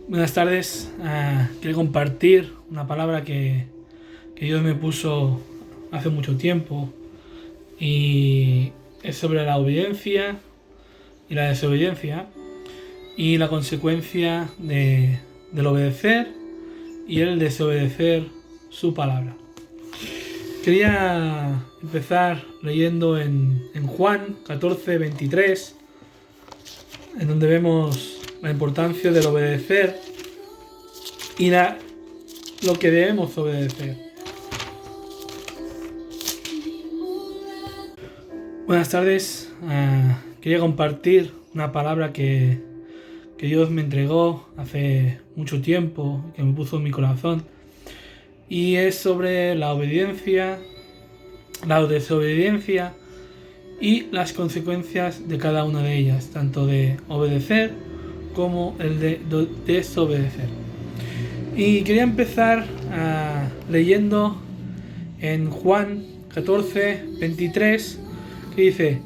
Buenas tardes. Quiero compartir una palabra que Dios me puso hace mucho tiempo y es sobre la obediencia y la desobediencia y la consecuencia del obedecer y el desobedecer su palabra. Quería empezar leyendo en Juan 14:23, en donde vemos la importancia del obedecer y lo que debemos obedecer. Buenas tardes. Quería compartir una palabra que Dios me entregó hace mucho tiempo, que me puso en mi corazón, y es sobre la obediencia, la desobediencia y las consecuencias de cada una de ellas, tanto de obedecer como el de desobedecer. Y quería empezar leyendo en Juan 14:23, que dice: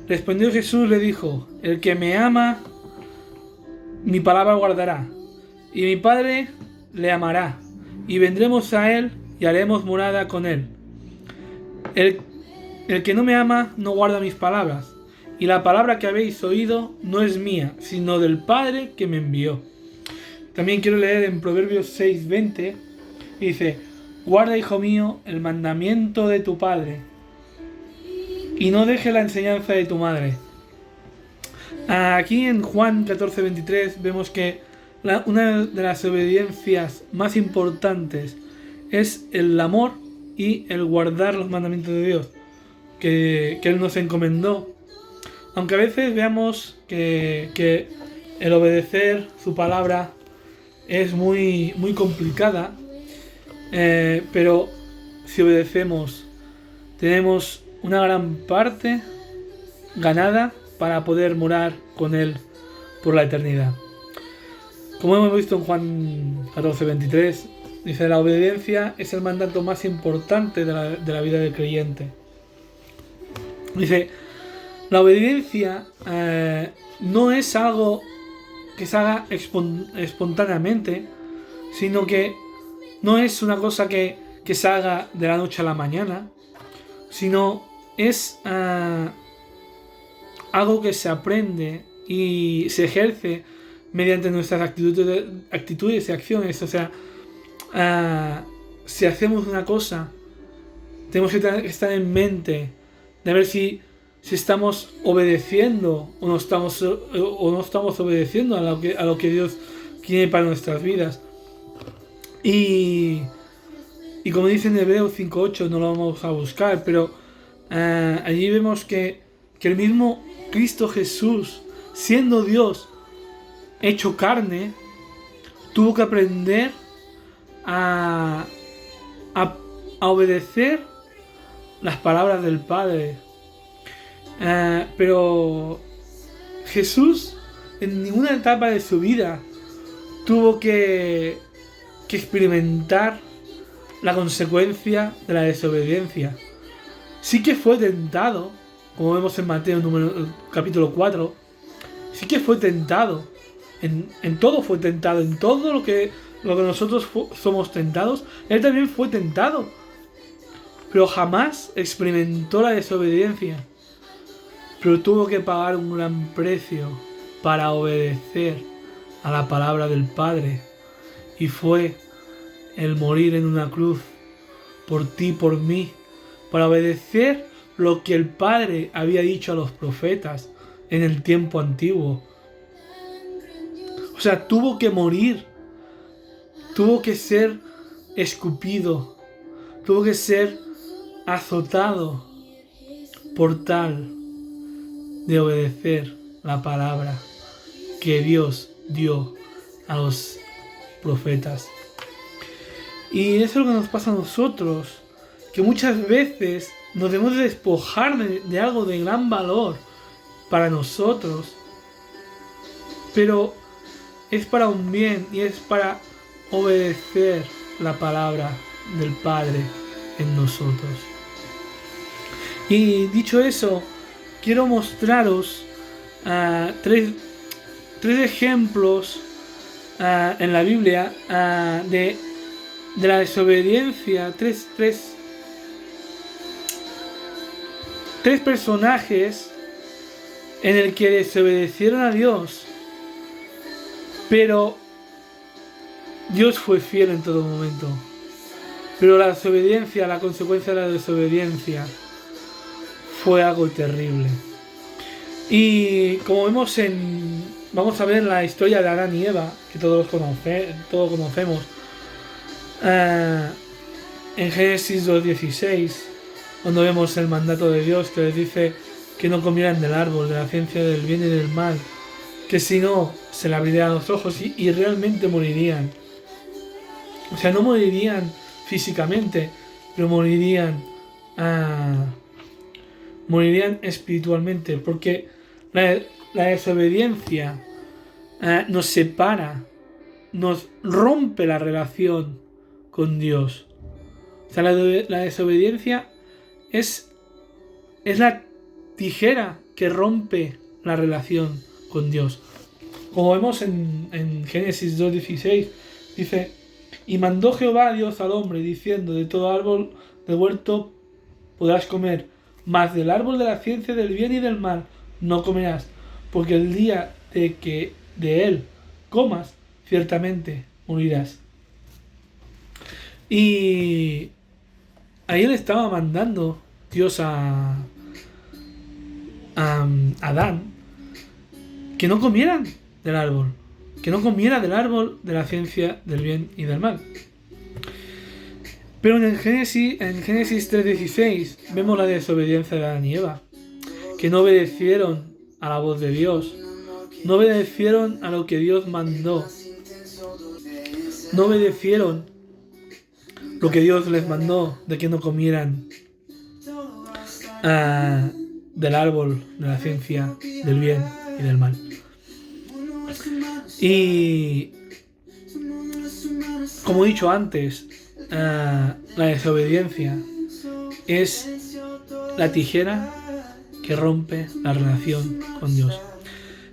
respondió Jesús, le dijo: el que me ama, mi palabra guardará, y mi Padre le amará, y vendremos a él y haremos morada con él. El que no me ama no guarda mis palabras, y la palabra que habéis oído no es mía, sino del Padre que me envió. También quiero leer en Proverbios 6:20, y dice: guarda, hijo mío, el mandamiento de tu padre, y no deje la enseñanza de tu madre. Aquí en Juan 14:23 vemos que una de las obediencias más importantes es el amor y el guardar los mandamientos de Dios que Él nos encomendó. Aunque a veces veamos que el obedecer su palabra es muy complicada, pero si obedecemos tenemos una gran parte ganada para poder morar con Él por la eternidad. Como hemos visto en Juan 14:23, dice: la obediencia es el mandato más importante de la vida del creyente. Dice: la obediencia no es algo que se haga espontáneamente, sino que no es una cosa que se haga de la noche a la mañana, sino es algo que se aprende y se ejerce mediante nuestras actitudes y acciones. O sea, si hacemos una cosa, tenemos que estar en mente de ver si estamos obedeciendo o no estamos obedeciendo a lo que Dios quiere para nuestras vidas. Y como dice en Hebreos 5:8, no lo vamos a buscar, pero allí vemos que el mismo Cristo Jesús, siendo Dios hecho carne, tuvo que aprender a obedecer las palabras del Padre. Pero Jesús en ninguna etapa de su vida tuvo que experimentar la consecuencia de la desobediencia. Sí que fue tentado, como vemos en Mateo capítulo 4, sí que fue tentado. En todo fue tentado, en todo lo que nosotros somos tentados, Él también fue tentado. Pero jamás experimentó la desobediencia. Pero tuvo que pagar un gran precio para obedecer a la palabra del Padre. Y fue el morir en una cruz por ti, por mí, para obedecer lo que el Padre había dicho a los profetas en el tiempo antiguo. O sea, tuvo que morir, tuvo que ser escupido, tuvo que ser azotado por tal de obedecer la palabra que Dios dio a los profetas. Y eso es lo que nos pasa a nosotros, que muchas veces nos debemos despojar de algo de gran valor para nosotros, pero es para un bien y es para obedecer la palabra del Padre en nosotros. Y dicho eso, quiero mostraros tres ejemplos en la Biblia de la desobediencia, tres personajes en el que desobedecieron a Dios, pero Dios fue fiel en todo momento. Pero la desobediencia, la consecuencia de la desobediencia fue algo terrible. Y como vemos vamos a ver la historia de Adán y Eva, que todos conocemos, en Génesis 2:16, cuando vemos el mandato de Dios que les dice que no comieran del árbol de la ciencia del bien y del mal, que si no se le abrirían los ojos y realmente morirían. O sea, no morirían físicamente, pero morirían espiritualmente, porque la desobediencia nos separa, nos rompe la relación con Dios. O sea, la desobediencia es la tijera que rompe la relación con Dios. Como vemos en Génesis 2:16, dice: y mandó Jehová Dios al hombre, diciendo: de todo árbol del huerto podrás comer, mas del árbol de la ciencia del bien y del mal no comerás, porque el día de que de él comas, ciertamente morirás. Y ahí le estaba mandando Dios a Adán que no comieran del árbol, que no comiera del árbol de la ciencia del bien y del mal. Pero en Génesis 3:16 vemos la desobediencia de Adán y Eva, que no obedecieron a la voz de Dios, no obedecieron a lo que Dios mandó, no obedecieron lo que Dios les mandó de que no comieran del árbol de la ciencia del bien y del mal. Y como he dicho antes, la desobediencia es la tijera que rompe la relación con Dios.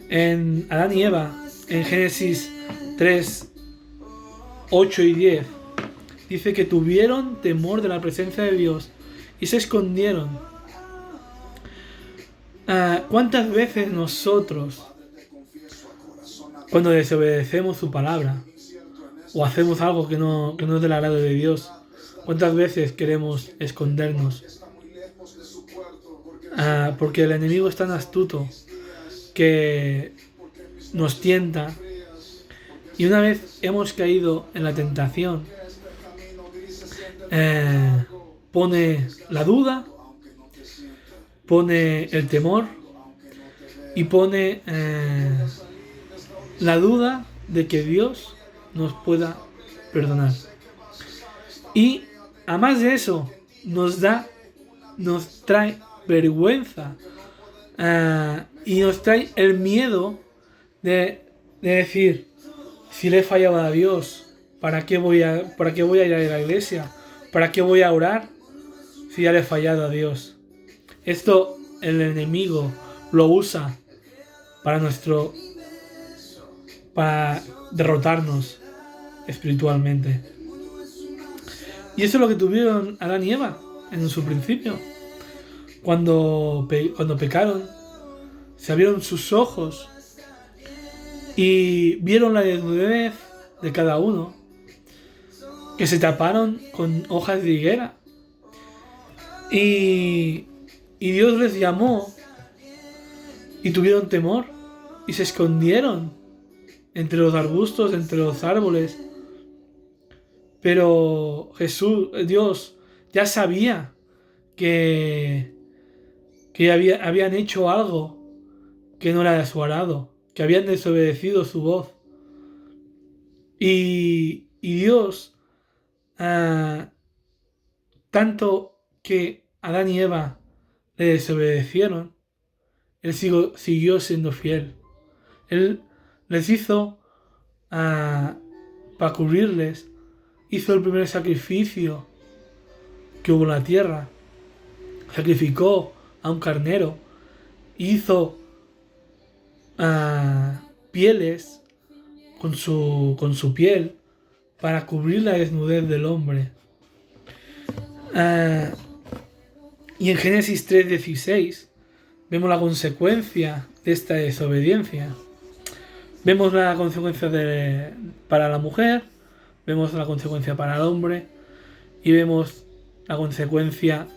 En Adán y Eva, en Génesis 3, 8 y 10, dice que tuvieron temor de la presencia de Dios y se escondieron. ¿Cuántas veces nosotros, cuando desobedecemos su palabra o hacemos algo que no es del agrado de Dios, cuántas veces queremos escondernos? Porque el enemigo es tan astuto que nos tienta, y una vez hemos caído en la tentación, pone la duda, pone el temor y pone la duda de que Dios nos pueda perdonar. Y además de eso, nos trae vergüenza y nos trae el miedo de decir: si le he fallado a Dios, ¿para qué voy a ir a la iglesia? ¿Para qué voy a orar si ya le he fallado a Dios? Esto el enemigo lo usa para derrotarnos espiritualmente. Y eso es lo que tuvieron Adán y Eva en su principio. Cuando pecaron, se abrieron sus ojos y vieron la desnudez de cada uno, que se taparon con hojas de higuera. Y Dios les llamó y tuvieron temor y se escondieron entre los arbustos, entre los árboles. Pero Dios ya sabía que habían hecho algo que no era de su agrado, que habían desobedecido su voz. Y Dios, tanto que Adán y Eva le desobedecieron, Él siguió siendo fiel. Él les hizo, para cubrirles, hizo el primer sacrificio que hubo en la tierra. Sacrificó a un carnero. Hizo pieles con su piel para cubrir la desnudez del hombre. Y en Génesis 3:16 vemos la consecuencia de esta desobediencia. Vemos la consecuencia para la mujer, vemos la consecuencia para el hombre y vemos la consecuencia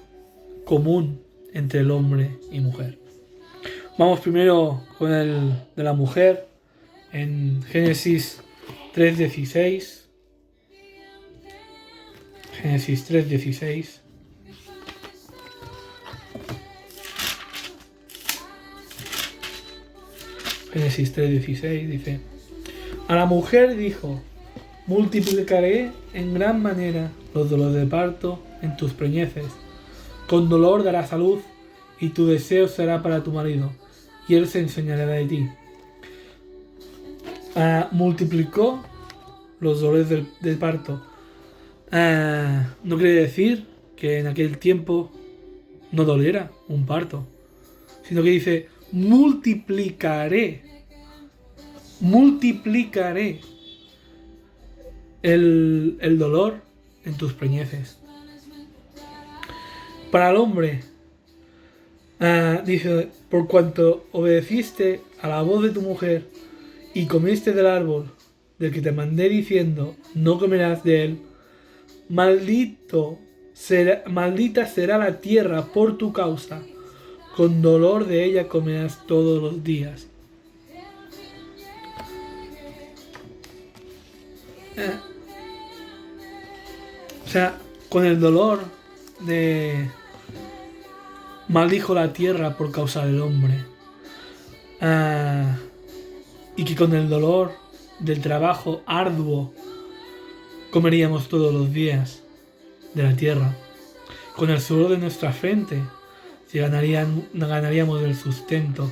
común entre el hombre y mujer. Vamos primero con el de la mujer en Génesis 3:16. Génesis 3:16. Génesis 3:16 dice: a la mujer dijo: multiplicaré en gran manera los dolores de parto en tus preñeces. Con dolor darás a luz, y tu deseo será para tu marido, y él se enseñará de ti. Multiplicó los dolores del parto. No quiere decir que en aquel tiempo no doliera un parto, sino que dice: multiplicaré el dolor en tus preñeces. Para el hombre, dice: por cuanto obedeciste a la voz de tu mujer y comiste del árbol del que te mandé diciendo: no comerás de él, maldita será la tierra por tu causa, con dolor de ella comerás todos los días. O sea, con el dolor de maldijo la tierra por causa del hombre. Y que con el dolor del trabajo arduo comeríamos todos los días de la tierra. Con el sudor de nuestra frente ganaríamos el sustento.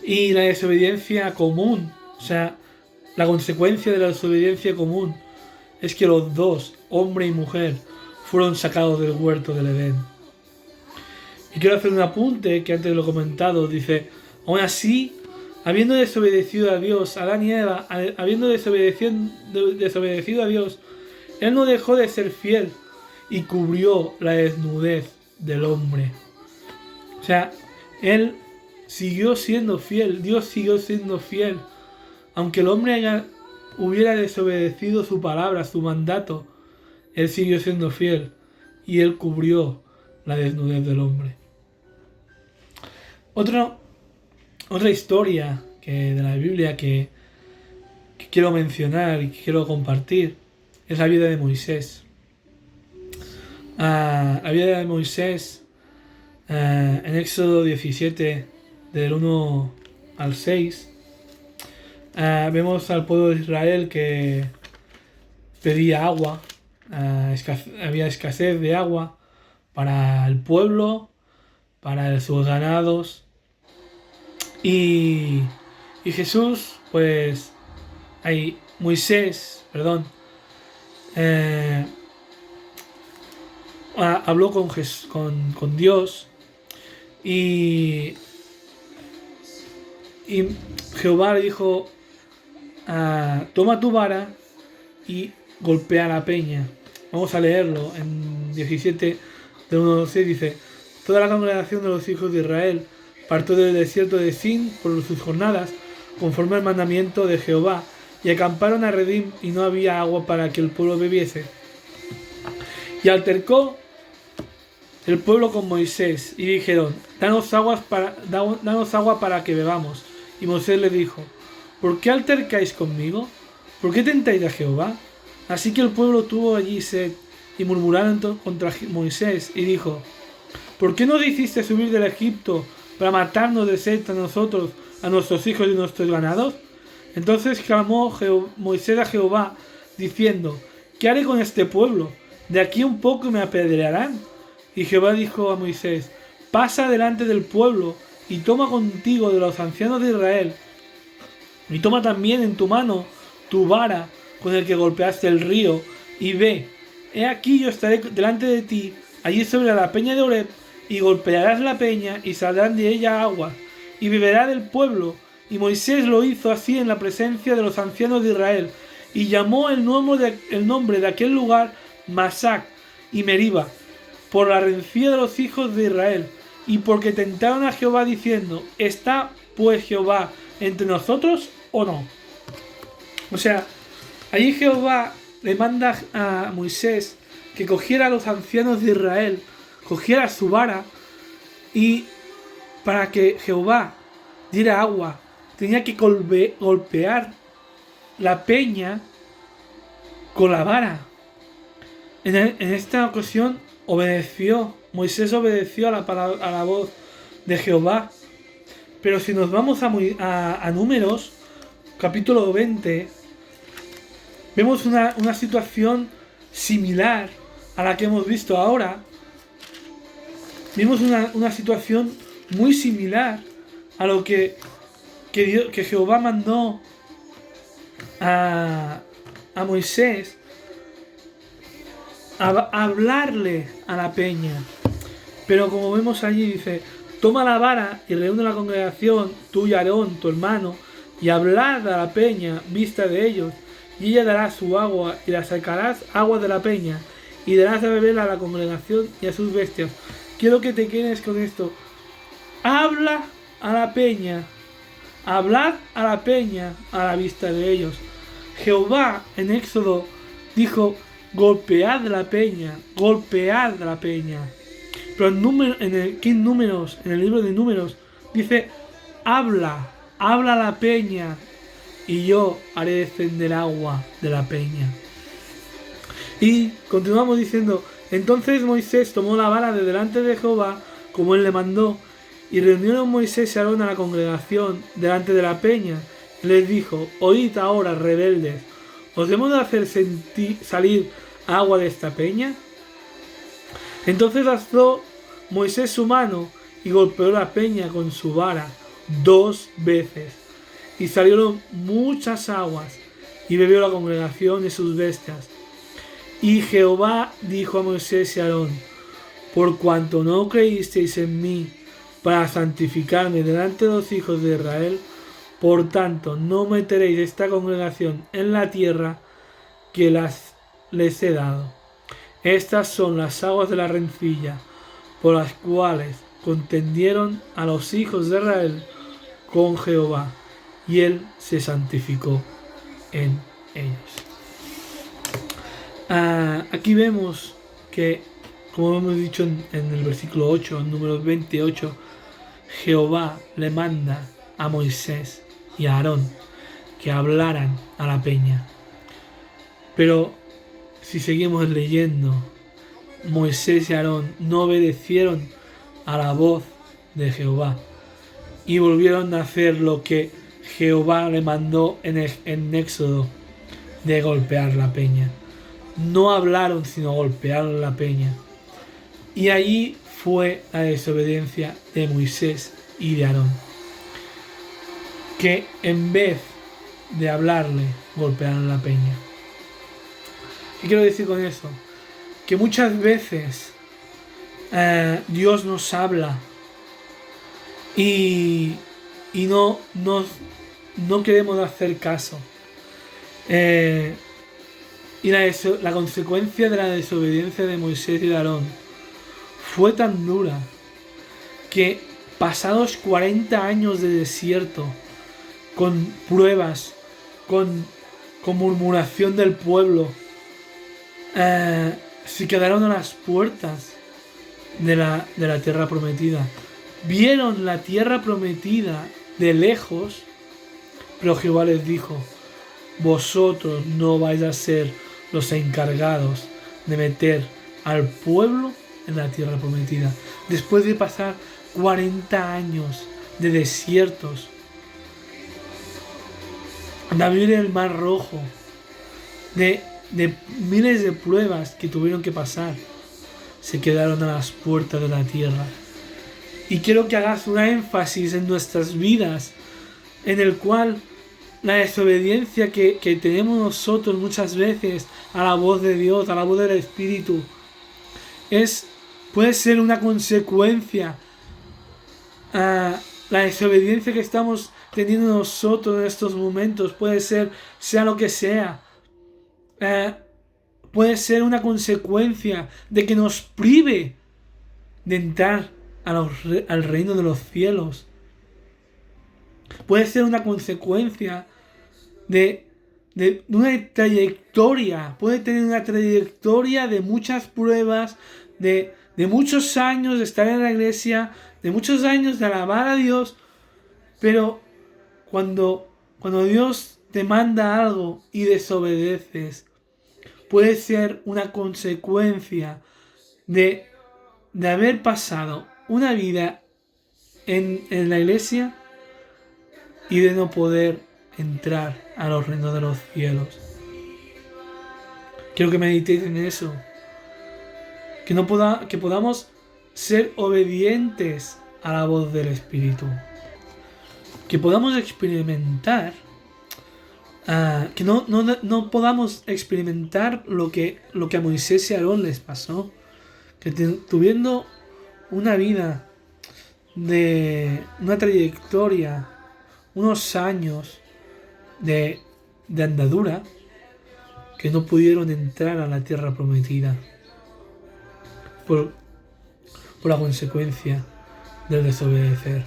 Y la desobediencia común, o sea, la consecuencia de la desobediencia común es que los dos, hombre y mujer, fueron sacados del huerto del Edén. Y quiero hacer un apunte que antes lo he comentado. Dice: aún así, habiendo desobedecido a Dios, Adán y Eva, habiendo desobedecido a Dios, Él no dejó de ser fiel y cubrió la desnudez del hombre. O sea, Él siguió siendo fiel, Dios siguió siendo fiel. Aunque el hombre hubiera desobedecido su palabra, su mandato, Él siguió siendo fiel y Él cubrió la desnudez del hombre. Otra historia de la Biblia que quiero mencionar y que quiero compartir es la vida de Moisés. La vida de Moisés en Éxodo 17, del 1 al 6, vemos al pueblo de Israel que pedía agua. Había escasez de agua para el pueblo, para sus ganados. Y Jesús, pues, Moisés, habló con Dios y Jehová le dijo: toma tu vara y golpea la peña. Vamos a leerlo en 17 del 1 al 12. Dice: toda la congregación de los hijos de Israel partió del desierto de Sin por sus jornadas, conforme al mandamiento de Jehová, y acamparon a Redim, y no había agua para que el pueblo bebiese. Y altercó el pueblo con Moisés, y dijeron: danos agua para que bebamos. Y Moisés le dijo: ¿por qué altercáis conmigo? ¿Por qué tentáis a Jehová? Así que el pueblo tuvo allí sed, y murmuraron contra Moisés, y dijo: ¿por qué nos hiciste subir del Egipto para matarnos de sed a nosotros, a nuestros hijos y nuestros ganados? Entonces clamó Moisés a Jehová, diciendo: ¿qué haré con este pueblo? De aquí un poco me apedrearán. Y Jehová dijo a Moisés: pasa delante del pueblo, y toma contigo de los ancianos de Israel, y toma también en tu mano tu vara con el que golpeaste el río, y ve, he aquí yo estaré delante de ti, allí sobre la peña de Horeb, y golpearás la peña, y saldrán de ella agua, y beberá del pueblo, Y Moisés lo hizo así en la presencia de los ancianos de Israel, y llamó el nombre de aquel lugar Masac y Meriba, por la rencilla de los hijos de Israel, y porque tentaron a Jehová diciendo: ¿está pues Jehová entre nosotros o no? O sea, allí Jehová le manda a Moisés que cogiera a los ancianos de Israel, cogiera su vara, y para que Jehová diera agua tenía que golpear la peña con la vara. En esta ocasión Moisés obedeció a la voz de Jehová. Pero si nos vamos a Números, capítulo 20, vemos una situación similar a la que hemos visto ahora. Vimos una situación muy similar a lo que Jehová mandó a Moisés a hablarle a la peña. Pero como vemos allí, dice: toma la vara y reúne la congregación, tú y Aarón, tu hermano, y hablad a la peña vista de ellos, y ella dará su agua, y la sacarás agua de la peña, y darás de beber a la congregación y a sus bestias. Quiero que te quedes con esto. Habla a la peña, hablad a la peña a la vista de ellos. Jehová en Éxodo dijo: golpead la peña, golpead la peña. Pero en el libro de Números, dice: habla a la peña, y yo haré descender agua de la peña. Y continuamos diciendo: entonces Moisés tomó la vara de delante de Jehová, como él le mandó, y reunieron Moisés y Aarón a la congregación delante de la peña. Y les dijo: oíd ahora, rebeldes, ¿os hemos de hacer salir agua de esta peña? Entonces alzó Moisés su mano y golpeó la peña con su vara 2 veces, y salieron muchas aguas, y bebió la congregación y sus bestias. Y Jehová dijo a Moisés y a Aarón: por cuanto no creísteis en mí para santificarme delante de los hijos de Israel, por tanto no meteréis esta congregación en la tierra que les he dado. Estas son las aguas de la rencilla, por las cuales contendieron a los hijos de Israel con Jehová, y él se santificó en ellos. Aquí vemos que, como hemos dicho en el versículo 8, en número 28, Jehová le manda a Moisés y a Aarón que hablaran a la peña. Pero si seguimos leyendo, Moisés y Aarón no obedecieron a la voz de Jehová y volvieron a hacer lo que Jehová le mandó en Éxodo, de golpear la peña. No hablaron, sino golpearon la peña. Y allí fue la desobediencia de Moisés y de Aarón, que en vez de hablarle, golpearon la peña. ¿Qué quiero decir con eso? Que muchas veces Dios nos habla y no queremos hacer caso. Y la consecuencia de la desobediencia de Moisés y de Aarón fue tan dura que, pasados 40 años de desierto, con pruebas, con murmuración del pueblo, se quedaron a las puertas de la tierra prometida. Vieron la tierra prometida de lejos, pero Jehová les dijo: vosotros no vais a ser los encargados de meter al pueblo en la tierra prometida. Después de pasar 40 años de desiertos, de abrir el mar rojo, de miles de pruebas que tuvieron que pasar, se quedaron a las puertas de la tierra. Y quiero que hagas un énfasis en nuestras vidas, en el cual la desobediencia que tenemos nosotros muchas veces a la voz de Dios, a la voz del Espíritu, puede ser una consecuencia. La desobediencia que estamos teniendo nosotros en estos momentos. Puede ser, sea lo que sea. Puede ser una consecuencia de que nos prive de entrar al reino de los cielos. Puede ser una consecuencia de una trayectoria. Puede tener una trayectoria de muchas pruebas, de muchos años de estar en la iglesia, de muchos años de alabar a Dios. Pero cuando Dios te manda algo y desobedeces, puede ser una consecuencia de haber pasado una vida en la iglesia y de no poder entrar a los reinos de los cielos. Quiero que meditéis en eso. Que podamos ser obedientes a la voz del Espíritu. Que podamos experimentar, que no podamos experimentar lo que a Moisés y a Aarón les pasó. Que tuviendo una vida de una trayectoria, unos años de andadura, que no pudieron entrar a la tierra prometida por la consecuencia del desobedecer.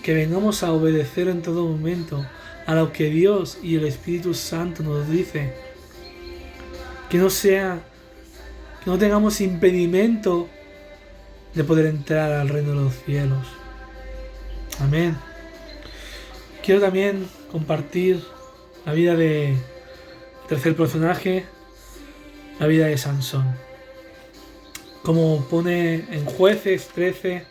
Que vengamos a obedecer en todo momento a lo que Dios y el Espíritu Santo nos dice. Que no tengamos impedimento de poder entrar al reino de los cielos. Amén. Quiero también compartir la vida del tercer personaje, la vida de Sansón. Como pone en Jueces 13,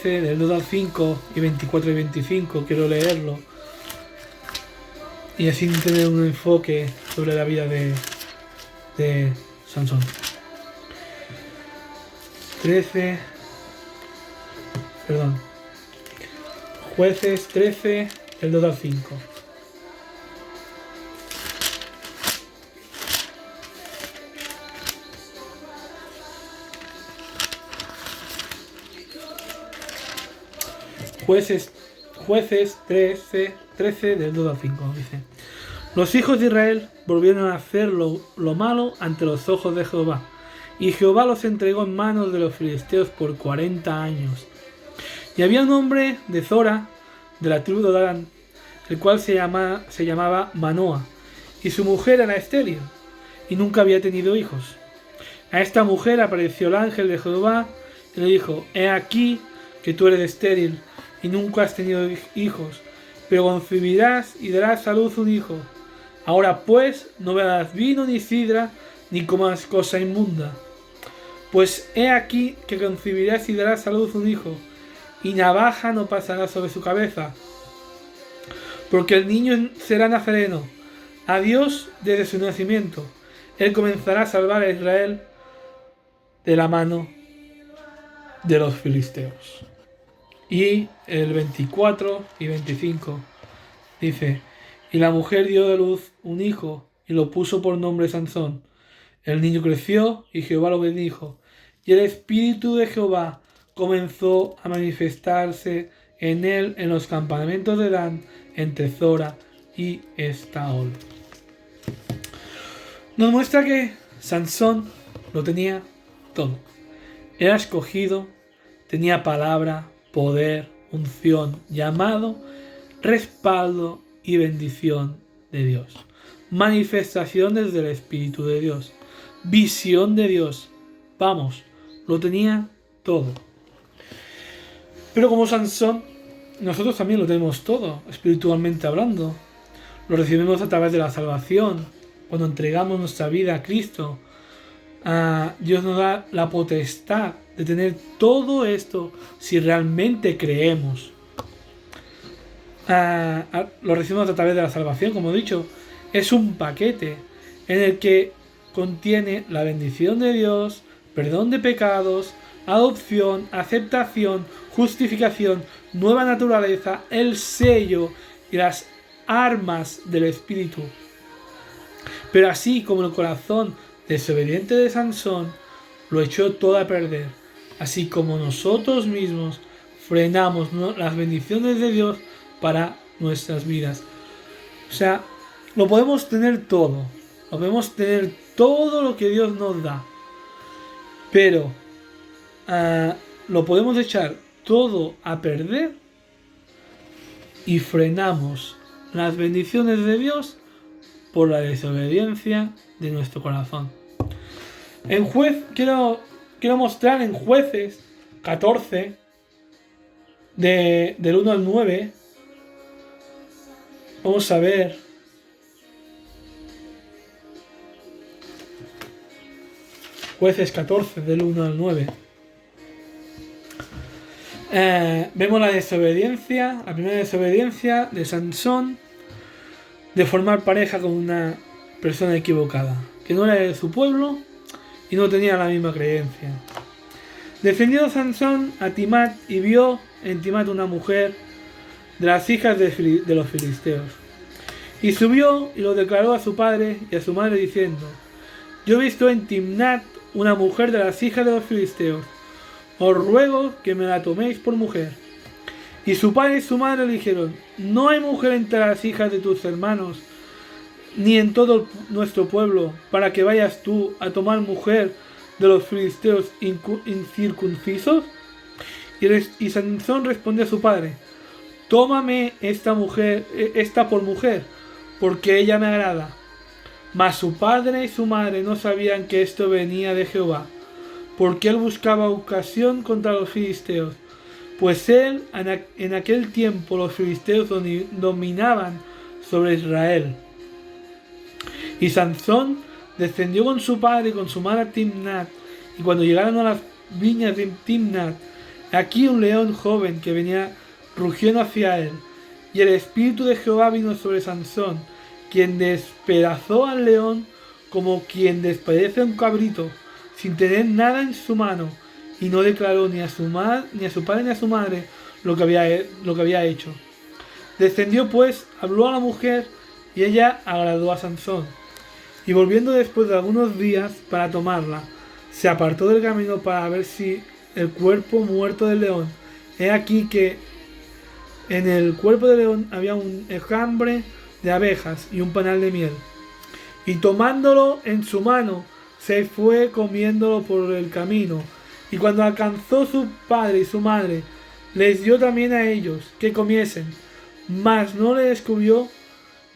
del 2 al 5 y 24 y 25, quiero leerlo. Y así tener un enfoque sobre la vida de Sansón. 13, perdón. Jueces 13, del 2 al 5. Jueces 13 del 2 al 5, dice: Los hijos de Israel volvieron a hacer lo malo ante los ojos de Jehová, y Jehová los entregó en manos de los filisteos por 40 años. Y había un hombre de Zora, de la tribu de Adán, el cual se llamaba Manoa, y su mujer era estéril, y nunca había tenido hijos. A esta mujer apareció el ángel de Jehová, y le dijo: He aquí que tú eres estéril, y nunca has tenido hijos, pero concebirás y darás a luz un hijo. Ahora pues, no beberás vino ni sidra, ni comas cosa inmunda. Pues he aquí que concebirás y darás a luz un hijo, y navaja no pasará sobre su cabeza, porque el niño será nazareno a Dios desde su nacimiento. Él comenzará a salvar a Israel de la mano de los filisteos. Y el 24 y 25 dice: Y la mujer dio de luz un hijo, y lo puso por nombre Sansón. El niño creció, y Jehová lo bendijo, y el espíritu de Jehová comenzó a manifestarse en él en los campamentos de Dan, entre Zora y Estaol. Nos muestra que Sansón lo tenía todo. Era escogido, tenía palabra, poder, unción, llamado, respaldo y bendición de Dios. Manifestaciones del Espíritu de Dios. Visión de Dios. Vamos, lo tenía todo. Pero como Sansón, nosotros también lo tenemos todo, espiritualmente hablando. Lo recibimos a través de la salvación. Cuando entregamos nuestra vida a Cristo, Dios nos da la potestad de tener todo esto si realmente creemos. Lo recibimos a través de la salvación, como he dicho. Es un paquete en el que contiene la bendición de Dios, perdón de pecados, adopción, aceptación, justificación, nueva naturaleza, el sello y las armas del Espíritu. Pero así como el corazón desobediente de Sansón lo echó todo a perder, así como nosotros mismos frenamos las bendiciones de Dios para nuestras vidas. O sea, lo podemos tener todo. Lo podemos tener todo lo que Dios nos da. Pero lo podemos echar todo a perder y frenamos las bendiciones de Dios por la desobediencia de nuestro corazón. Quiero mostrar en Jueces 14, del 1 al 9. Vamos a ver. Jueces 14, del 1 al 9. Vemos la primera desobediencia de Sansón, de formar pareja con una persona equivocada, que no era de su pueblo y no tenía la misma creencia. Descendió Sansón a Timat y vio en Timat una mujer de las hijas de los filisteos. Y subió y lo declaró a su padre y a su madre diciendo: yo he visto en Timnat una mujer de las hijas de los filisteos. Os ruego que me la toméis por mujer. Y su padre y su madre le dijeron: no hay mujer entre las hijas de tus hermanos, ni en todo nuestro pueblo, para que vayas tú a tomar mujer de los filisteos incircuncisos. Y Sansón respondió a su padre: tómame esta por mujer, porque ella me agrada. Mas su padre y su madre no sabían que esto venía de Jehová, porque él buscaba ocasión contra los filisteos, pues en aquel tiempo los filisteos dominaban sobre Israel. Y Sansón descendió con su padre y con su madre a Timnat, y cuando llegaron a las viñas de Timnat, aquí un león joven que venía rugiendo hacia él, y el espíritu de Jehová vino sobre Sansón, quien despedazó al león como quien despedeza a un cabrito, sin tener nada en su mano, y no declaró ni a su padre ni a su madre lo que había hecho. Descendió pues, habló a la mujer, y ella agradó a Sansón. Y volviendo después de algunos días para tomarla, se apartó del camino para ver si el cuerpo muerto del león. He aquí que en el cuerpo del león había un enjambre de abejas y un panal de miel. Y tomándolo en su mano, se fue comiéndolo por el camino. Y cuando alcanzó su padre y su madre, les dio también a ellos que comiesen, mas no le descubrió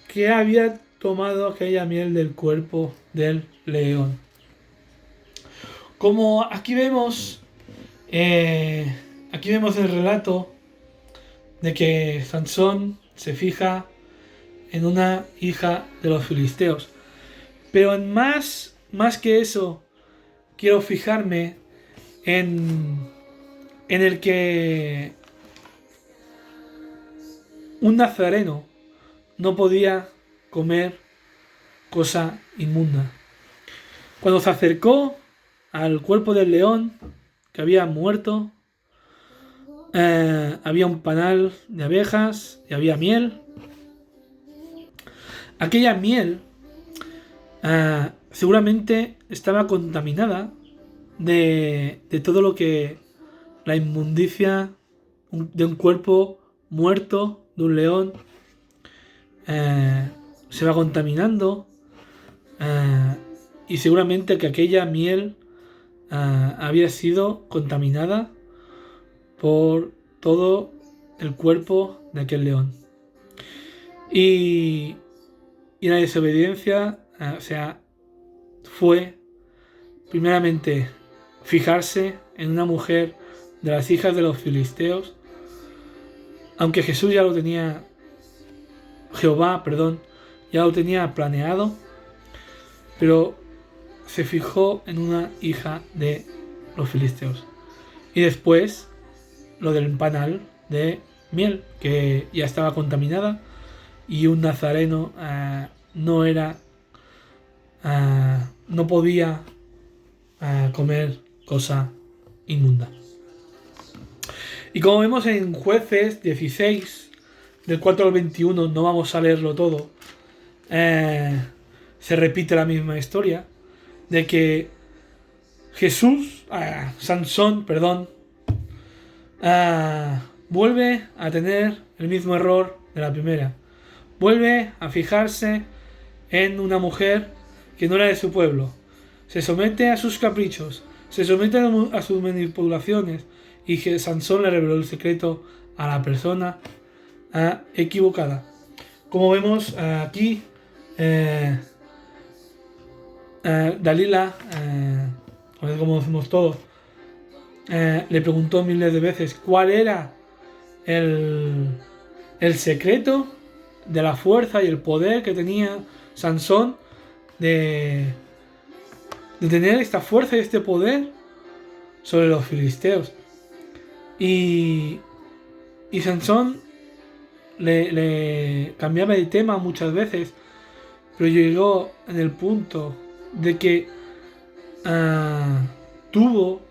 que había tomado aquella miel del cuerpo del león. Como aquí vemos el relato de que Sansón se fija en una hija de los filisteos. Pero en más que eso, quiero fijarme en el que un nazareno no podía comer cosa inmunda. Cuando se acercó al cuerpo del león que había muerto, había un panal de abejas y había miel. Aquella miel seguramente estaba contaminada de todo lo que la inmundicia de un cuerpo muerto, de un león, se va contaminando, y seguramente que aquella miel había sido contaminada por todo el cuerpo de aquel león. Y la desobediencia, fue primeramente fijarse en una mujer de las hijas de los filisteos, aunque Jesús ya lo tenía, Jehová ya lo tenía planeado, pero se fijó en una hija de los filisteos. Y después lo del panal de miel, que ya estaba contaminada, y un nazareno no podía comer cosa inmunda. Y como vemos en Jueces 16, del 4 al 21, no vamos a leerlo todo, se repite la misma historia, de que Sansón, vuelve a tener el mismo error de la primera. Vuelve a fijarse en una mujer que no era de su pueblo. Se somete a sus caprichos, se somete a sus manipulaciones, y que Sansón le reveló el secreto a la persona equivocada. Como vemos aquí, Dalila, como decimos todos, le preguntó miles de veces cuál era el secreto de la fuerza y el poder que tenía Sansón de tener esta fuerza y este poder sobre los filisteos. Y Sansón le cambiaba de tema muchas veces, pero llegó en el punto de que tuvo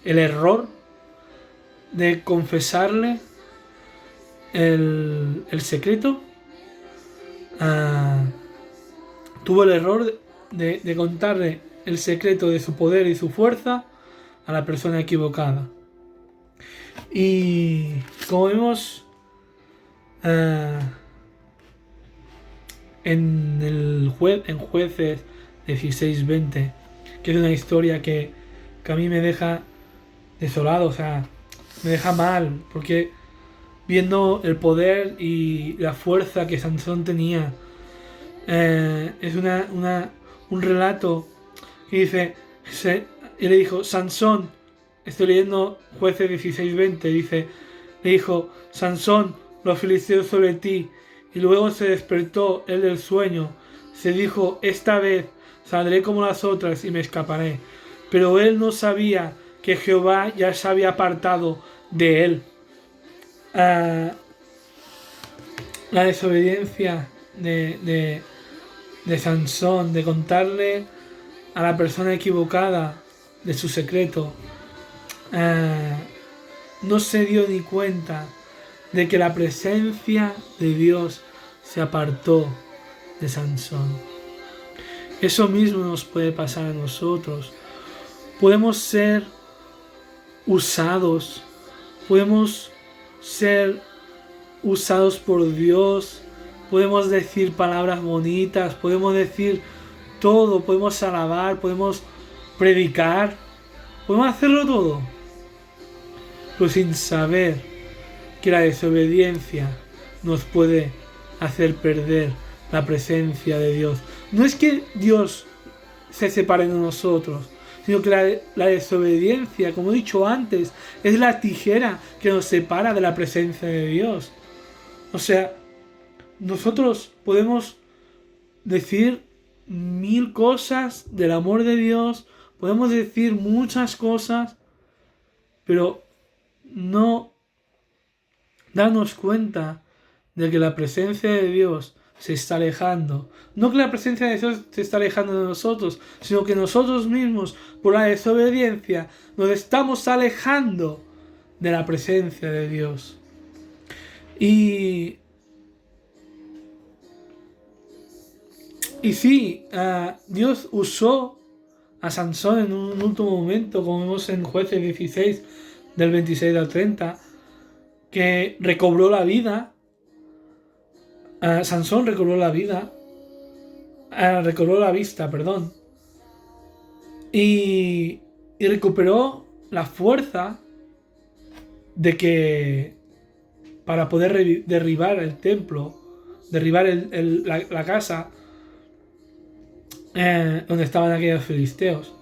el error de confesarle el secreto. Tuvo el error de contarle el secreto de su poder y su fuerza a la persona equivocada. Y como vemos en Jueces 16:20, que es una historia que a mí me deja desolado, o sea, me deja mal, porque viendo el poder y la fuerza que Sansón tenía, es un relato que dice, y le dijo, Sansón, estoy leyendo Jueces 16:20, le dijo, Sansón, los filisteos sobre ti, y luego se despertó él del sueño, se dijo, esta vez saldré como las otras y me escaparé, pero él no sabía que Jehová ya se había apartado de él. La desobediencia de Sansón, de contarle a la persona equivocada de su secreto, no se dio ni cuenta de que la presencia de Dios se apartó de Sansón. Eso mismo nos puede pasar a nosotros. Podemos ser usados, podemos ser usados por Dios, podemos decir palabras bonitas, podemos decir todo, podemos alabar, podemos predicar, podemos hacerlo todo, pero sin saber que la desobediencia nos puede hacer perder la presencia de Dios. No es que Dios se separe de nosotros, sino que la desobediencia, como he dicho antes, es la tijera que nos separa de la presencia de Dios. O sea, nosotros podemos decir 1000 cosas del amor de Dios, podemos decir muchas cosas, pero no darnos cuenta de que la presencia de Dios se está alejando. No que la presencia de Dios se está alejando de nosotros, sino que nosotros mismos, por la desobediencia, nos estamos alejando de la presencia de Dios. Y sí, Dios usó a Sansón en un último momento, como vemos en Jueces 16, del 26 al 30, que recobró la vida. Sansón recobró la vida, recobró la vista, y recuperó la fuerza de que para poder derribar el templo, derribar la casa donde estaban aquellos filisteos,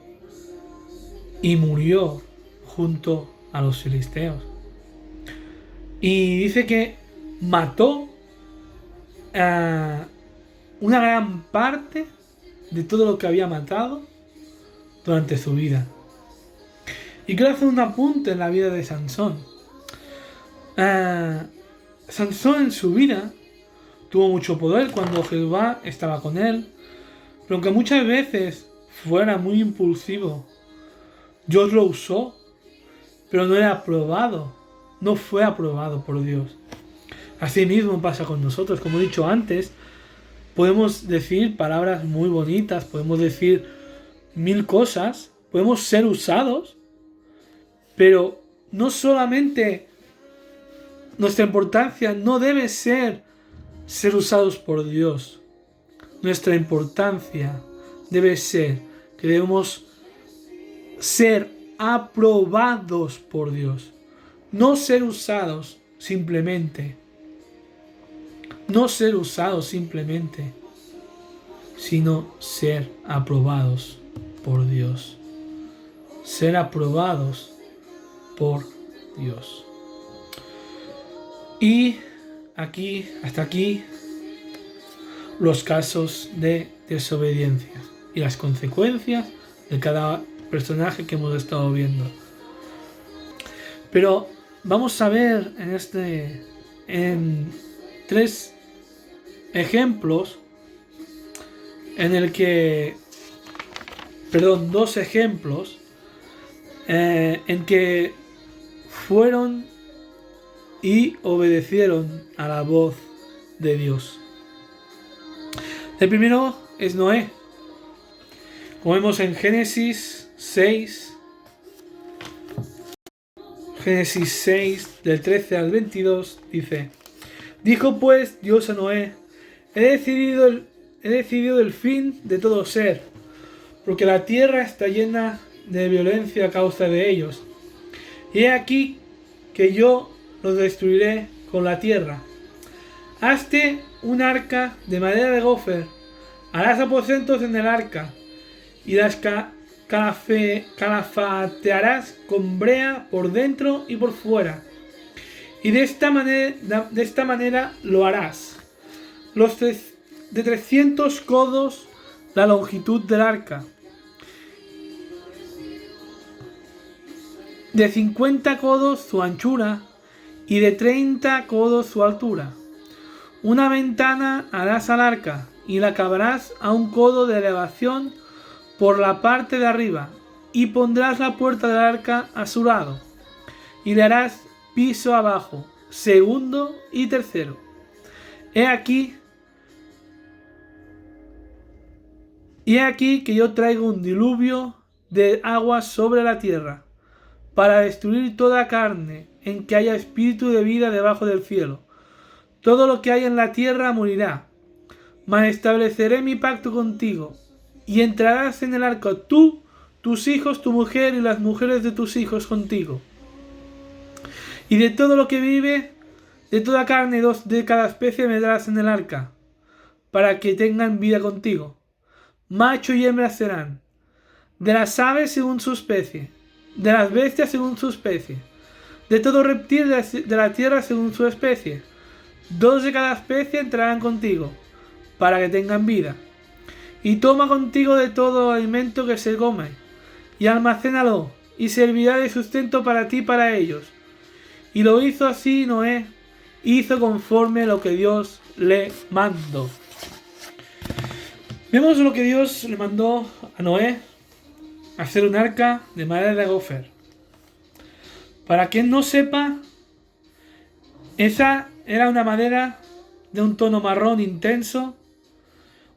y murió junto a los filisteos. Y dice que mató una gran parte de todo lo que había matado durante su vida. Y quiero hacer un apunte en la vida de Sansón. Sansón en su vida tuvo mucho poder cuando Jehová estaba con él, pero aunque muchas veces fuera muy impulsivo, Dios lo usó, pero no era aprobado, no fue aprobado por Dios. Así mismo pasa con nosotros. Como he dicho antes, podemos decir palabras muy bonitas, podemos decir 1000 cosas, podemos ser usados, pero no solamente nuestra importancia no debe ser usados por Dios. Nuestra importancia debe ser que debemos ser aprobados por Dios. No ser usados simplemente. No ser usados simplemente, sino ser aprobados por Dios. Ser aprobados por Dios. Y hasta aquí, los casos de desobediencia y las consecuencias de cada personaje que hemos estado viendo. Pero vamos a ver en 3 ejemplos dos ejemplos en que fueron y obedecieron a la voz de Dios. El primero es Noé. Como vemos en Génesis 6, del 13 al 22, dice: Dijo pues Dios a Noé: He decidido el fin de todo ser, porque la tierra está llena de violencia a causa de ellos. Y he aquí que yo los destruiré con la tierra. Hazte un arca de madera de gofer, harás aposentos en el arca, y las calafatearás con brea por dentro y por fuera. Y de esta manera lo harás. De 300 codos la longitud del arca, de 50 codos su anchura y de 30 codos su altura. Una ventana harás al arca y la acabarás a 1 codo de elevación por la parte de arriba, y pondrás la puerta del arca a su lado, y le harás piso abajo, segundo y tercero. He aquí que yo traigo un diluvio de agua sobre la tierra, para destruir toda carne en que haya espíritu de vida debajo del cielo. Todo lo que hay en la tierra morirá. Mas estableceré mi pacto contigo, y entrarás en el arca tú, tus hijos, tu mujer y las mujeres de tus hijos contigo. Y de todo lo que vive, de toda carne, 2 de cada especie meterás en el arca, para que tengan vida contigo. Macho y hembra serán, de las aves según su especie, de las bestias según su especie, de todo reptil de la tierra según su especie. 2 de cada especie entrarán contigo, para que tengan vida. Y toma contigo de todo alimento que se come, y almacénalo, y servirá de sustento para ti y para ellos. Y lo hizo así Noé, hizo conforme lo que Dios le mandó. Vemos lo que Dios le mandó a Noé: hacer un arca de madera de gofer. Para quien no sepa, esa era una madera de un tono marrón intenso,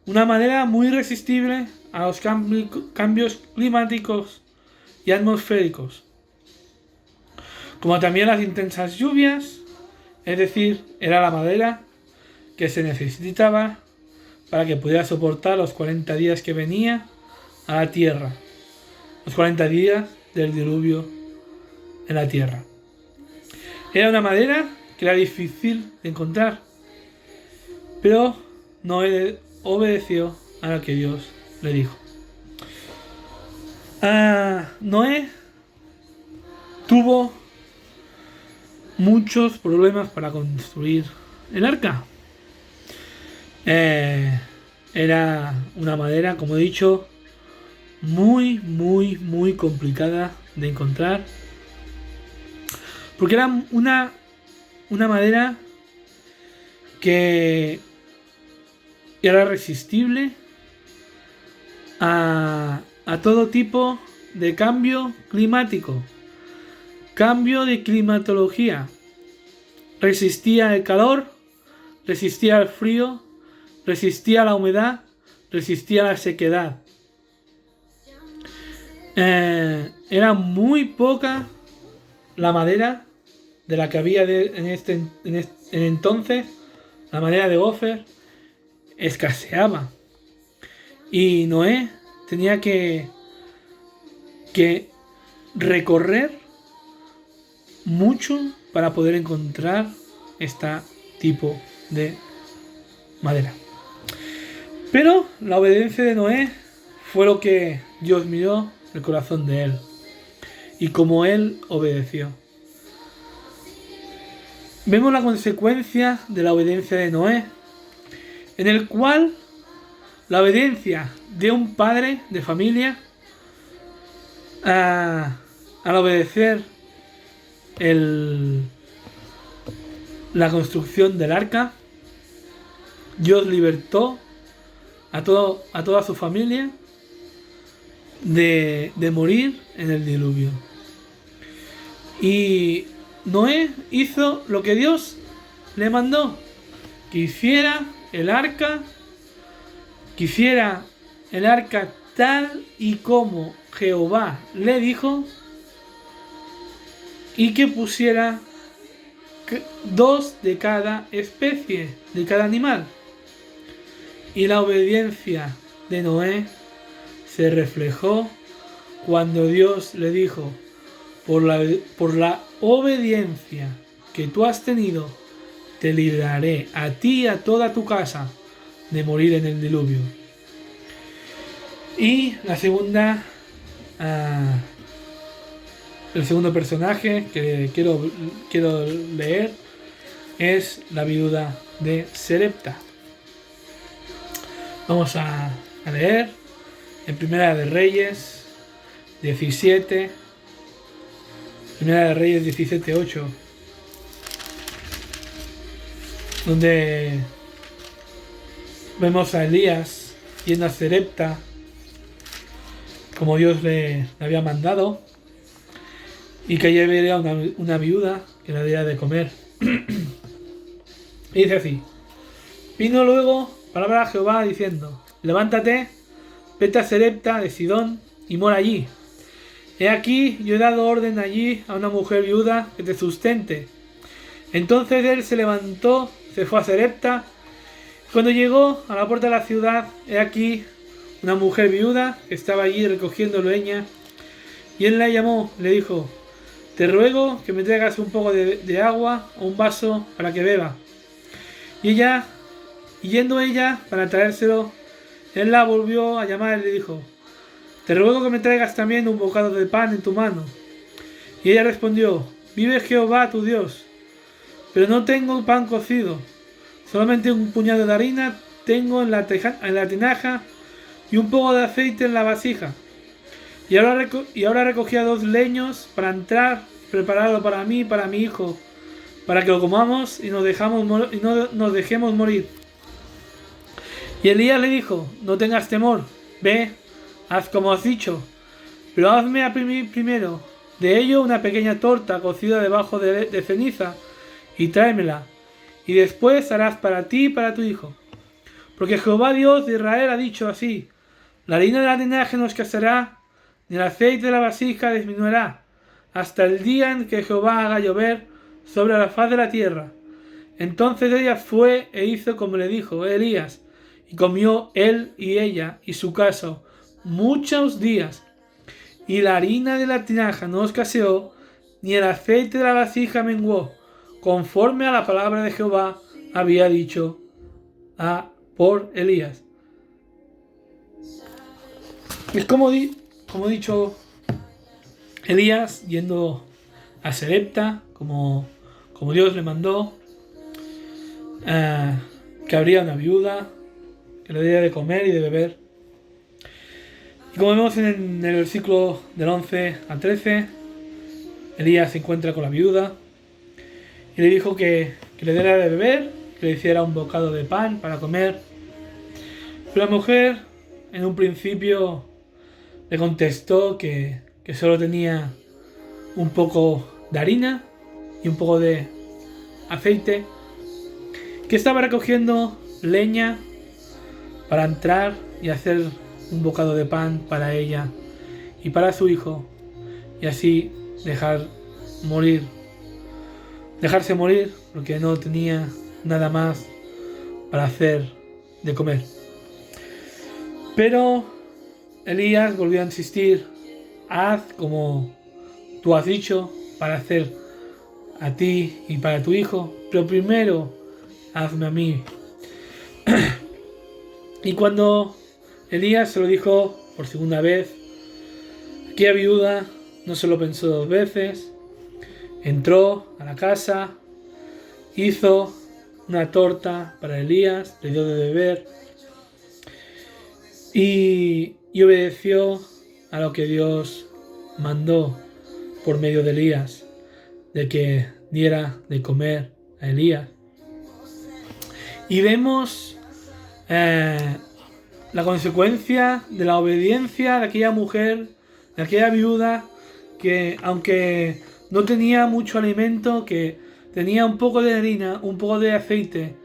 una madera muy resistible a los cambios climáticos y atmosféricos, como también las intensas lluvias. Es decir, era la madera que se necesitaba para que pudiera soportar los 40 días que venía a la tierra, los 40 días del diluvio en la tierra. Era una madera que era difícil de encontrar, pero Noé obedeció a lo que Dios le dijo. Noé tuvo muchos problemas para construir el arca. Era una madera, como he dicho, muy complicada de encontrar, porque era una madera que era resistible a todo tipo de cambio climático, cambio de climatología. Resistía el calor, resistía el frío, resistía la humedad, resistía la sequedad. Era muy poca la madera de la que había en entonces. La madera de gofer escaseaba. Y Noé tenía que recorrer mucho para poder encontrar este tipo de madera. Pero la obediencia de Noé fue lo que Dios miró el corazón de él. Y como él obedeció. Vemos la consecuencia de la obediencia de Noé, en el cual la obediencia de un padre de familia al obedecer la construcción del arca, Dios libertó a toda su familia de morir en el diluvio. Y Noé hizo lo que Dios le mandó, que hiciera el arca tal y como Jehová le dijo, y que pusiera 2 de cada especie, de cada animal. Y la obediencia de Noé se reflejó cuando Dios le dijo: por la obediencia que tú has tenido, te libraré a ti y a toda tu casa de morir en el diluvio. Y la segunda, el segundo personaje que quiero leer es la viuda de Sarepta. Vamos a leer en Primera de Reyes 17, Primera de Reyes 17:8, donde vemos a Elías yendo a Sarepta como Dios le había mandado, y que allí vería una viuda que le diera de comer. Y dice así: vino luego palabra de Jehová diciendo: levántate, vete a Sarepta de Sidón y mora allí. He aquí, yo he dado orden allí a una mujer viuda que te sustente. Entonces él se levantó, se fue a Sarepta. Cuando llegó a la puerta de la ciudad, he aquí una mujer viuda que estaba allí recogiendo leña. Y él la llamó, le dijo: te ruego que me traigas un poco de agua o un vaso para que beba. Y yendo ella para traérselo, él la volvió a llamar y le dijo: te ruego que me traigas también un bocado de pan en tu mano. Y ella respondió: vive Jehová tu Dios, pero no tengo pan cocido, solamente un puñado de harina tengo en la tinaja y un poco de aceite en la vasija. Y ahora recogía 2 leños para entrar, prepararlo para mí y para mi hijo, para que lo comamos y no nos dejemos morir. Y Elías le dijo: no tengas temor, ve, haz como has dicho, pero hazme a mí primero de ello una pequeña torta cocida debajo de ceniza y tráemela, y después harás para ti y para tu hijo. Porque Jehová Dios de Israel ha dicho así: la harina de la tinaja no escaseará, ni el aceite de la vasija disminuirá, hasta el día en que Jehová haga llover sobre la faz de la tierra. Entonces ella fue e hizo como le dijo Elías, y comió él y ella y su casa muchos días. Y la harina de la tinaja no escaseó, ni el aceite de la vasija menguó, conforme a la palabra de Jehová había dicho por Elías. Es como he dicho, Elías yendo a Sarepta, como Dios le mandó, que habría una viuda que le diera de comer y de beber. Y como vemos en el versículo del 11 al 13, Elías se encuentra con la viuda y le dijo que le diera de beber, que le hiciera un bocado de pan para comer. Pero la mujer en un principio le contestó que solo tenía un poco de harina y un poco de aceite, que estaba recogiendo leña para entrar y hacer un bocado de pan para ella y para su hijo, y así dejarse morir, porque no tenía nada más para hacer de comer. Pero Elías volvió a insistir: haz como tú has dicho para hacer a ti y para tu hijo, pero primero hazme a mí. Y cuando Elías se lo dijo por segunda vez, aquella viuda no se lo pensó dos veces, entró a la casa, hizo una torta para Elías, le dio de beber y obedeció a lo que Dios mandó por medio de Elías, de que diera de comer a Elías. Y vemos la consecuencia de la obediencia de aquella mujer, de aquella viuda, que aunque no tenía mucho alimento, que tenía un poco de harina, un poco de aceite,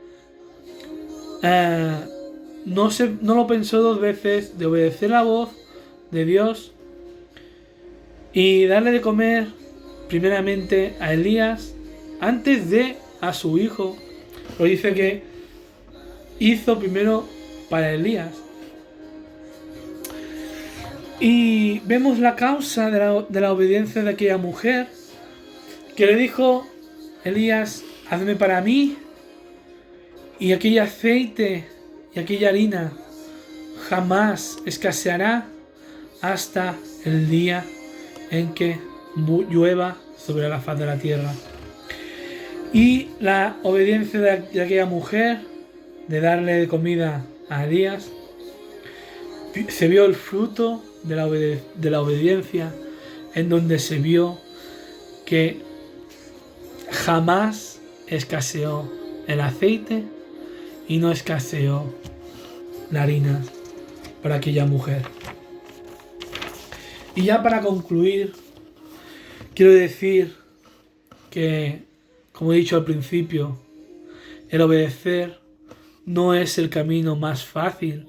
no lo pensó dos veces de obedecer la voz de Dios y darle de comer primeramente a Elías antes de a su hijo. Lo dice que hizo primero para Elías. Y vemos la causa de la obediencia de aquella mujer, que le dijo: Elías, hazme para mí, y aquel aceite y aquella harina jamás escaseará hasta el día en que llueva sobre la faz de la tierra. Y la obediencia de aquella mujer, de darle de comida a Elías, se vio el fruto de la obediencia, en donde se vio que jamás escaseó el aceite y no escaseó la harina para aquella mujer. Y ya para concluir, quiero decir que, como he dicho al principio, el obedecer no es el camino más fácil,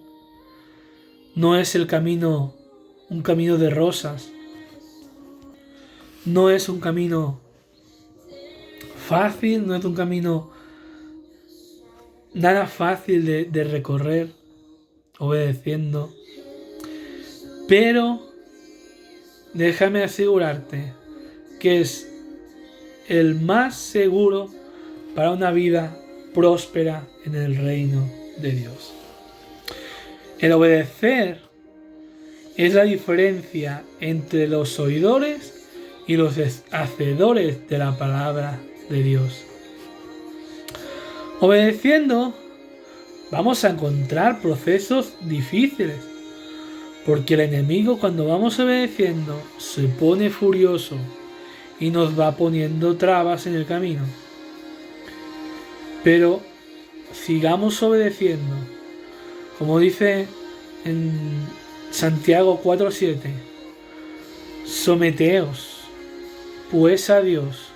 no es un camino de rosas, no es un camino fácil, no es un camino nada fácil de recorrer obedeciendo, pero déjame asegurarte que es el más seguro para una vida próspera en el reino de Dios. El obedecer es la diferencia entre los oidores y los hacedores de la palabra de Dios. Obedeciendo, vamos a encontrar procesos difíciles, porque el enemigo, cuando vamos obedeciendo, se pone furioso y nos va poniendo trabas en el camino. Pero sigamos obedeciendo, como dice en Santiago 4:7, someteos pues a Dios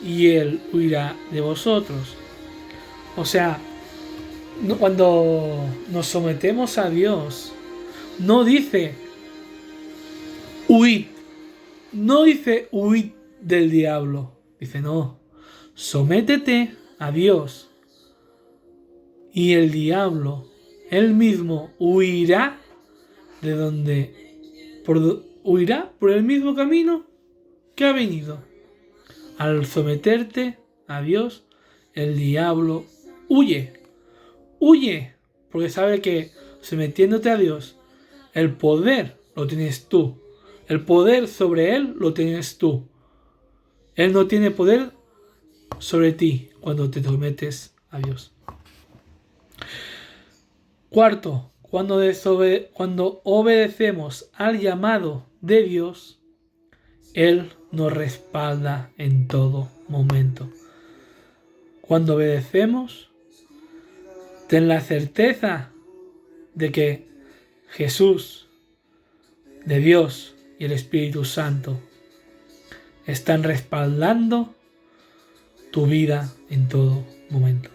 y Él huirá de vosotros. O sea, cuando nos sometemos a Dios, no dice huid, no dice huid del diablo, dice no, sométete a Dios y el diablo, él mismo, huirá de donde, huirá por el mismo camino que ha venido. Al someterte a Dios, el diablo huye, porque sabe que sometiéndote a Dios, el poder lo tienes tú, el poder sobre él lo tienes tú. Él no tiene poder sobre ti cuando te sometes a Dios. Cuarto, cuando obedecemos al llamado de Dios, Él nos respalda en todo momento. Cuando obedecemos, ten la certeza de que Jesús, de Dios y el Espíritu Santo están respaldando tu vida en todo momento.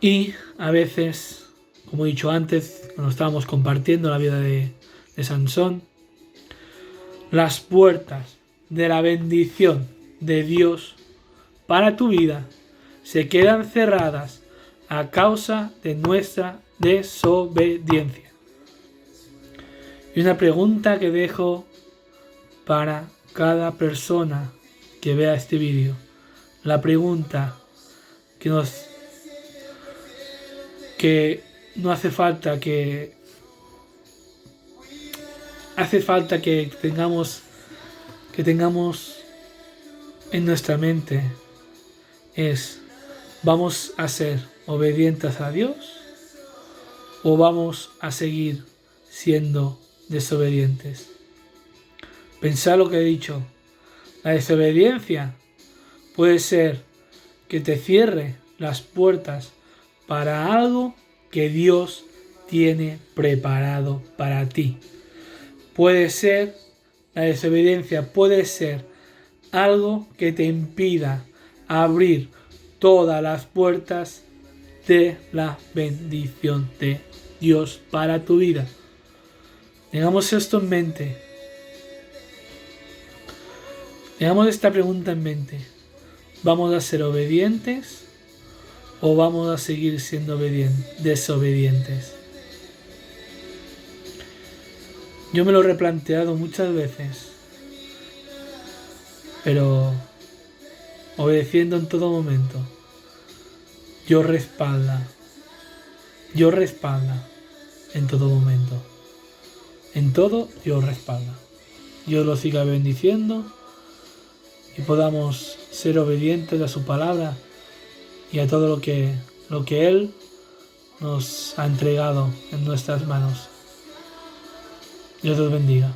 Y a veces, como he dicho antes, cuando estábamos compartiendo la vida de Sansón, las puertas de la bendición de Dios para tu vida se quedan cerradas a causa de nuestra desobediencia. Y una pregunta que dejo para cada persona que vea este vídeo. La pregunta que no hace falta que tengamos en nuestra mente es: ¿vamos a ser obedientes a Dios o vamos a seguir siendo desobedientes? Pensad lo que he dicho. La desobediencia puede ser que te cierre las puertas para algo que Dios tiene preparado para ti. La desobediencia puede ser algo que te impida abrir todas las puertas de la bendición de Dios para tu vida. Tengamos esto en mente. Tengamos esta pregunta en mente. ¿Vamos a ser obedientes o vamos a seguir siendo desobedientes? Yo me lo he replanteado muchas veces, pero obedeciendo en todo momento. Dios respalda en todo momento. En todo Dios respalda. Dios lo siga bendiciendo y podamos ser obedientes a su palabra y a todo lo que Él nos ha entregado en nuestras manos. Dios los bendiga.